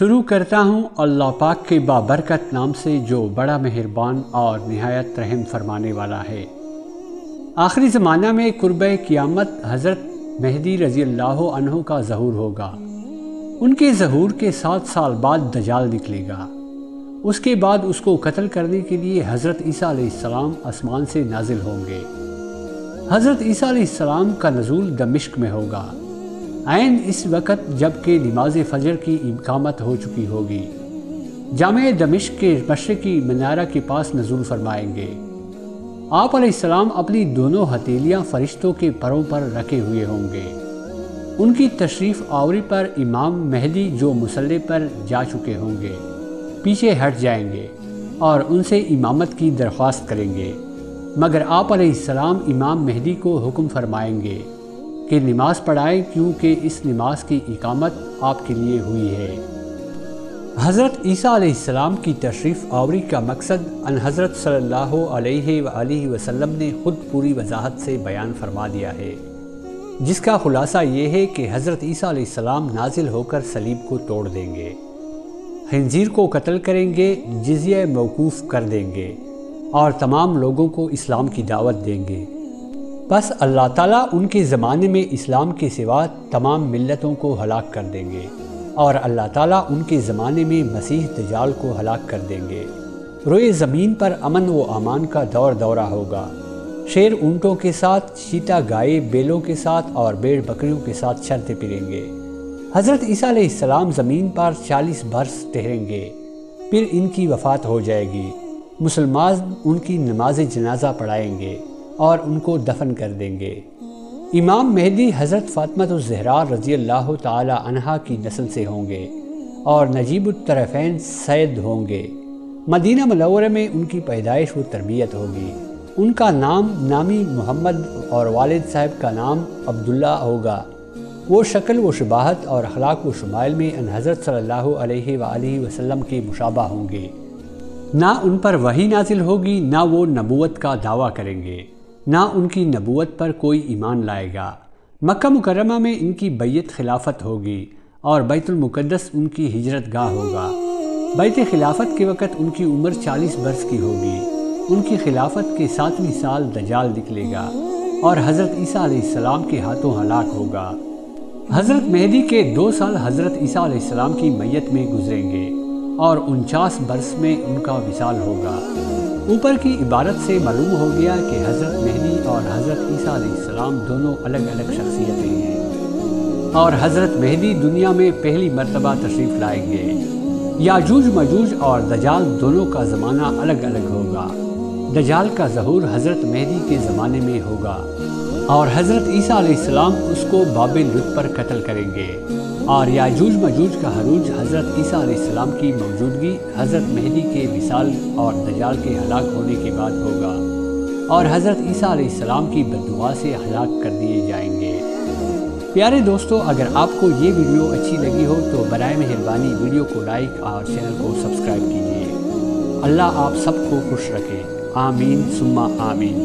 شروع کرتا ہوں اللہ پاک کے بابرکت نام سے جو بڑا مہربان اور نہایت رحم فرمانے والا ہے۔ آخری زمانہ میں قرب قیامت حضرت مہدی رضی اللہ عنہ کا ظہور ہوگا۔ ان کے ظہور کے 7 سال بعد دجال نکلے گا۔ اس کے بعد اس کو قتل کرنے کے لیے حضرت عیسیٰ علیہ السلام آسمان سے نازل ہوں گے۔ حضرت عیسیٰ علیہ السلام کا نزول دمشق میں ہوگا، عین اس وقت جب کہ نماز فجر کی اقامت ہو چکی ہوگی۔ جامع دمشق کے مشرقی منارہ کے پاس نزول فرمائیں گے۔ آپ علیہ السلام اپنی دونوں ہتھیلیاں فرشتوں کے پروں پر رکھے ہوئے ہوں گے۔ ان کی تشریف آوری پر امام مہدی جو مصلی پر جا چکے ہوں گے پیچھے ہٹ جائیں گے اور ان سے امامت کی درخواست کریں گے، مگر آپ علیہ السلام امام مہدی کو حکم فرمائیں گے کہ نماز پڑھائیں، کیونکہ اس نماز کی اقامت آپ کے لیے ہوئی ہے۔ حضرت عیسیٰ علیہ السلام کی تشریف آوری کا مقصد ان حضرت صلی اللہ علیہ وآلہ وسلم نے خود پوری وضاحت سے بیان فرما دیا ہے، جس کا خلاصہ یہ ہے کہ حضرت عیسیٰ علیہ السلام نازل ہو کر صلیب کو توڑ دیں گے، خنزیر کو قتل کریں گے، جزیہ موقوف کر دیں گے اور تمام لوگوں کو اسلام کی دعوت دیں گے۔ بس اللہ تعالیٰ ان کے زمانے میں اسلام کے سوا تمام ملتوں کو ہلاک کر دیں گے، اور اللہ تعالیٰ ان کے زمانے میں مسیح دجال کو ہلاک کر دیں گے۔ روئے زمین پر امن و امان کا دورہ ہوگا۔ شیر اونٹوں کے ساتھ، چیتا گائے بیلوں کے ساتھ اور بھیڑ بکریوں کے ساتھ چرتے پھریں گے۔ حضرت عیسیٰ علیہ السلام زمین پر 40 برس ٹھہریں گے، پھر ان کی وفات ہو جائے گی۔ مسلمان ان کی نماز جنازہ پڑھائیں گے اور ان کو دفن کر دیں گے۔ امام مہدی حضرت فاطمہ الزہرا رضی اللہ تعالی عنہا کی نسل سے ہوں گے اور نجیب الطرفین سید ہوں گے۔ مدینہ منورہ میں ان کی پیدائش و تربیت ہوگی۔ ان کا نامی محمد اور والد صاحب کا نام عبداللہ ہوگا۔ وہ شکل و شباہت اور اخلاق و شمائل میں ان حضرت صلی اللہ علیہ وآلہ وسلم کے مشابہ ہوں گے۔ نہ ان پر وحی نازل ہوگی، نہ وہ نبوت کا دعویٰ کریں گے، نہ ان کی نبوت پر کوئی ایمان لائے گا۔ مکہ مکرمہ میں ان کی بیعت خلافت ہوگی اور بیت المقدس ان کی ہجرت گاہ ہوگا۔ بیعت خلافت کے وقت ان کی عمر 40 برس کی ہوگی۔ ان کی خلافت کے 7ویں سال دجال نکلے گا اور حضرت عیسیٰ علیہ السلام کے ہاتھوں ہلاک ہوگا۔ حضرت مہدی کے 2 سال حضرت عیسیٰ علیہ السلام کی میت میں گزریں گے اور 49 برس میں ان کا وصال ہوگا۔ اوپر کی عبارت سے معلوم ہو گیا کہ حضرت مہدی اور حضرت عیسیٰ علیہ السلام دونوں الگ الگ شخصیتیں ہیں، اور حضرت مہدی دنیا میں پہلی مرتبہ تشریف لائیں گے۔ یاجوج ماجوج اور دجال دونوں کا زمانہ الگ الگ ہوگا۔ دجال کا ظہور حضرت مہدی کے زمانے میں ہوگا اور حضرت عیسیٰ علیہ السلام اس کو باب لد پر قتل کریں گے، اور یاجوج ماجوج کا عروج حضرت عیسیٰ علیہ السلام کی موجودگی حضرت مہدی کے وصال اور دجال کے ہلاک ہونے کے بعد ہوگا، اور حضرت عیسیٰ علیہ السلام کی بددعا سے ہلاک کر دیے جائیں گے۔ پیارے دوستو، اگر آپ کو یہ ویڈیو اچھی لگی ہو تو برائے مہربانی ویڈیو کو لائک اور چینل کو سبسکرائب کیجیے۔ اللہ آپ سب کو خوش رکھے، آمین ثم آمین۔